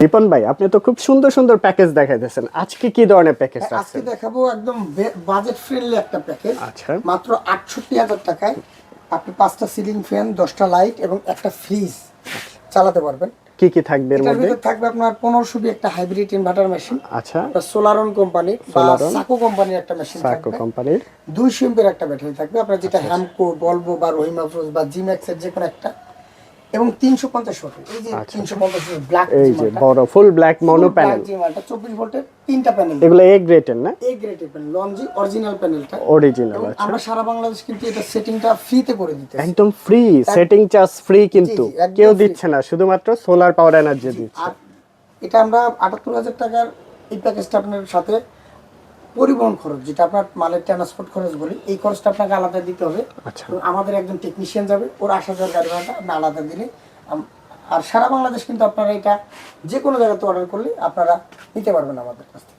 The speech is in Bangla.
রিপন ভাই, আপনি তো খুব সুন্দর সুন্দর প্যাকেজ দেখাইতেছেন। আজকে কি ধরনের প্যাকেজ আছে? আজকে দেখাবো একদম বাজেট ফ্রেন্ডলি একটা প্যাকেজ। আচ্ছা, মাত্র ৬৮,০০০ টাকায় আপনি 5টা সিলিং ফ্যান, 10টা লাইট এবং একটা ফ্রিজ চালাতে পারবেন। কি কি থাকবে এর এটার মধ্যে? ভিতর থাকবে আপনার 1500 বি একটা হাইব্রিড ইনভার্টার মেশিন, আচ্ছা, সোলারন কোম্পানি বা সোলারন, সাকো কোম্পানির একটা মেশিন সাকো থাকবে, কোম্পানির 200 এমপির একটা ব্যাটারি থাকবে আপনার, যেটা হ্যামকো, ভলভো বা রহিমা ফ্রোজ বা জিম্যাক্স এর যে কোনো একটা, এবং 350 ওয়াটের এই যে 350 ব্ল্যাক এই যে বড় ফুল ব্ল্যাক মনো প্যানেল, 24 ভোল্টের 3টা প্যানেল, এগুলো এ গ্রেডের না? এই গ্রেডের প্যানেল, লঞ্জি অরিজিনাল প্যানেলটা অরিজিনাল। এবং আচ্ছা, আমরা সারা বাংলাদেশ কিন্তু এটা সেটিংটা ফ্রিতে করে দিতেছি। একদম ফ্রি সেটিং চার্জ ফ্রি, কিন্তু জি, একদম কেউ free। দিচ্ছে না, শুধুমাত্র সোলার পাওয়ার এনার্জি দিচ্ছে। আর এটা আমরা ৭৮,০০০ টাকার এই প্যাকেজটা আপনার সাথে পরিবহন খরচ, যেটা আপনার মালের ট্রান্সপোর্ট খরচ বলি, এই খরচটা আপনাকে আলাদা দিতে হবে। আচ্ছা, তো আমাদের একজন টেকনিশিয়ান যাবে, ওর আসা যাওয়ার গাড়ি ভাড়াটা আপনি আলাদা দিলে, আর সারা বাংলাদেশ কিন্তু আপনারা এটা যে কোনো জায়গাতে অর্ডার করলে আপনারা নিতে পারবেন আমাদের কাছ থেকে।